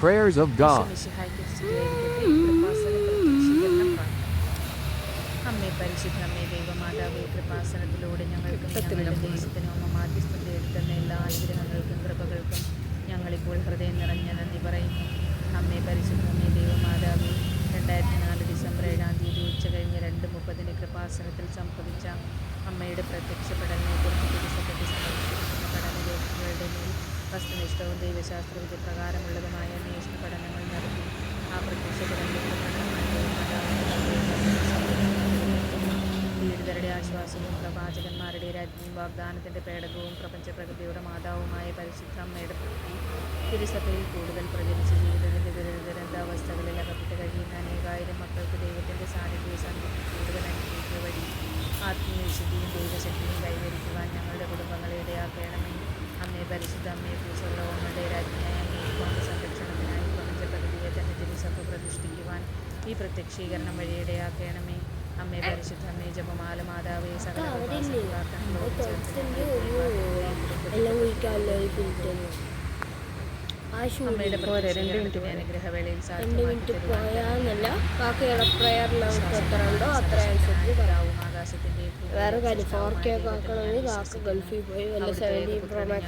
prayers of God. അമ്മേ പരിശുദ്ധ അമ്മേ ദൈവമാതാവേ, കൃപാസനത്തിലൂടെ ഞങ്ങൾക്കും ഞങ്ങളുടെ ദേശത്തിനും അമ്മ മാധ്യസ്ഥം തേടിത്തന്ന എല്ലാ അനുഗ്രഹങ്ങൾക്കും കൃപകൾക്കും ഞങ്ങളിപ്പോൾ ഹൃദയം നിറഞ്ഞ നന്ദി പറയുന്നു. അമ്മേ പരിശുദ്ധ അമ്മേ ദൈവമാതാവേ, 2004 ഡിസംബർ 7 ഉച്ച കഴിഞ്ഞ് 2:30 കൃപാസനത്തിൽ സംഭവിച്ച അമ്മയുടെ പ്രത്യക്ഷപ്പെടലിനെ കുറിച്ച് തിരിച്ചപ്പെട്ട് സമർപ്പിച്ചിരിക്കുന്ന പഠനരേഖകളുടെ മേൽ വസ്തുനിഷ്ഠവും ദൈവശാസ്ത്ര വിധിപ്രകാരമുള്ളതുമായ അന്വേഷണ പഠനങ്ങൾ നടത്തി ആ പ്രത്യക്ഷപ്പെടലിലേക്ക് പീഡിതരുടെ ആശ്വാസവും പ്രവാചകന്മാരുടെ രാജ്ഞിയും വാഗ്ദാനത്തിൻ്റെ പേടകവും പ്രപഞ്ചപ്രകൃതിയുടെ മാതാവുമായ പരിശുദ്ധ അമ്മയുടെ പ്രവൃത്തി തിരുസഭയിൽ കൂടുതൽ പ്രചരിച്ച് ജീവിതത്തിൻ്റെ ദുരന്താവസ്ഥകളിൽ അകപ്പെട്ട് കഴിയുന്ന അനേകായിരം മക്കൾക്ക് ദൈവത്തിൻ്റെ സാന്നിധ്യ സന്ധിക്ക് കൂടുതൽ അനുഭവിക്കുക വഴി ആത്മീയ വിശുദ്ധിയും ദൈവശക്തിയും കൈവരിക്കുവാൻ ഞങ്ങളുടെ കുടുംബങ്ങളെ ഇടയാക്കണമേ. അമ്മേ പരിശുദ്ധ അമ്മയെ ഭൂസ്വർലോകങ്ങളുടെ രാജ്ഞിയായ അങ്ങേക്കുവാന്റെ സംരക്ഷണത്തിനായി പ്രപഞ്ചപ്രകൃതിയെ തന്നെ തിരുസഭ പ്രതിഷ്ഠിക്കുവാൻ ഈ പ്രത്യക്ഷീകരണം വഴി ഇടയാക്കണമേ. അമ്മേ പരിശുദ്ധ അമ്മേ ജപമാല മാതാവേ, സകല അമ്മയുടെ അനുഗ്രഹവേളയിൽ ആകാശത്തിന്റെ വേറെ കാര്യം 4K ആക്കണമെങ്കിൽ കാക്ക ഗൾഫിൽ പോയി വല്ല 70 Pro Max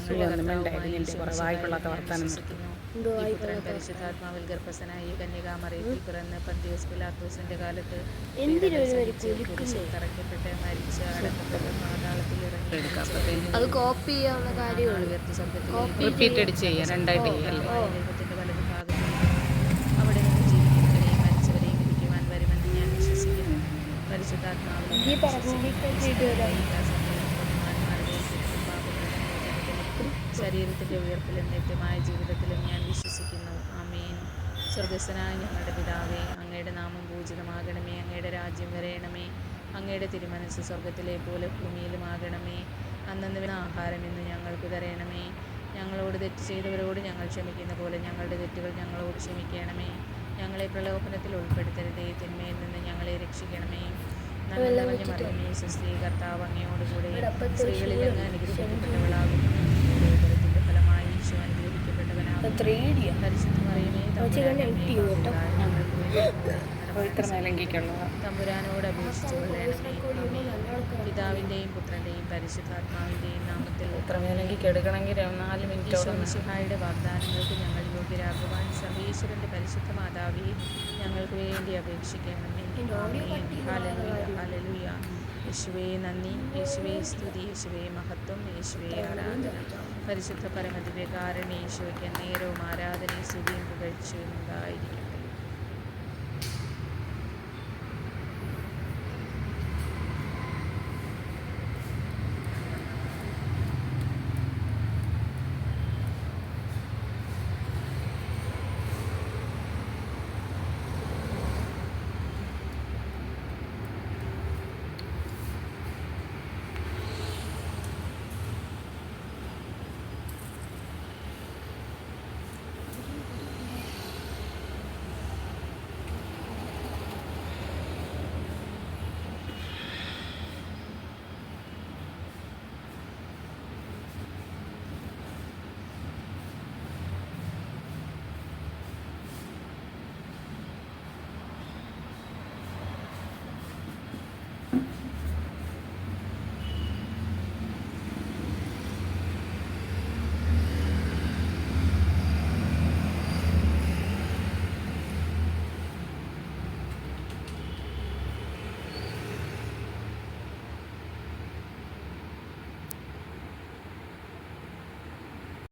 പരിശുദ്ധാത്മാവിൽ ഗർഭസ്ഥനായി കന്യകാമറിയത്തിൽ പിറന്ന് പന്തിയോസ് പിലാത്തോസിന്റെ കാലത്ത് തറയ്ക്കപ്പെട്ട് മരിച്ച് അടക്കപ്പെട്ട് പാതാളത്തിൽ ഇറങ്ങി അത് കോപ്പി ചെയ്യാവുന്ന കാര്യമാണ്. ദൈവത്തിന്റെ വലതു ഭാഗത്ത് അവിടെ നിന്ന് ജീവിക്കുന്നവരെയും മരിച്ചവരെയും വിധിക്കുവാൻ വരുമെന്ന് ഞാൻ വിശ്വസിക്കുന്നു. പരിശുദ്ധാത്മാവിൽ ശരീരത്തിൻ്റെ ഉയർപ്പിലും നിത്യമായ ജീവിതത്തിലും ഞാൻ വിശ്വസിക്കുന്നു. ആമേൻ. സ്വർഗസ്ഥനായ ഞങ്ങളുടെ പിതാവേ, അങ്ങയുടെ നാമം പൂജിതമാകണമേ. അങ്ങയുടെ രാജ്യം വരയണമേ. അങ്ങയുടെ തിരുമനസ്സ് സ്വർഗത്തിലെ പോലെ ഭൂമിയിലുമാകണമേ. അന്നന്ന് ആഹാരം ഇന്ന് ഞങ്ങൾക്ക് തരയണമേ. ഞങ്ങളോട് തെറ്റ് ചെയ്തവരോട് ഞങ്ങൾ ക്ഷമിക്കുന്ന പോലെ ഞങ്ങളുടെ തെറ്റുകൾ ഞങ്ങളോട് ക്ഷമിക്കണമേ. ഞങ്ങളെ പ്രലോഭനത്തിൽ ഉൾപ്പെടുത്തരുതേ, തിന്മയിൽ നിന്ന് ഞങ്ങളെ രക്ഷിക്കണമേ. നന്മ നിറഞ്ഞ മറിയമേ, സുസ്ത്രീ, കർത്താവ് അങ്ങയോടുകൂടെ സ്ത്രീകളിൽ അങ്ങ് അനുഗ്രഹിക്കപ്പെട്ടവളാകുന്നു. ഉദരത്തിന്റെ ഫലമായി ഈശോ അനുഗ്രഹിക്കപ്പെട്ടവനാകുന്നു. പരിശുദ്ധ മറിയമേ, തമ്പുരാനോട് അപേക്ഷിച്ചു കൊള്ളണമേ. പിതാവിൻ്റെയും പുത്രൻ്റെയും പരിശുദ്ധാത്മാവിൻ്റെയും നാമത്തിൽ ഈശോ മിശിഹായുടെ വാഗ്ദാനങ്ങൾക്ക് ഞങ്ങൾ യോഗ്യരാകുവാൻ സർവ്വേശ്വരൻ്റെ പരിശുദ്ധ മാതാവേ, ഞങ്ങൾക്ക് വേണ്ടി അപേക്ഷിക്കണമേ. ഹല്ലേലൂയ. യേശുവേ നന്ദി, യേശുവേ സ്തുതി, യേശുവേ മഹത്വം, യേശുവേ ആരാധന. പരിശുദ്ധ പരമദിവ്യകാരണ ഈശോയ്ക്ക് നേരവും ആരാധനയും സ്തുതിയും പുകഴ്ചയും ഉണ്ടായിരിക്കും.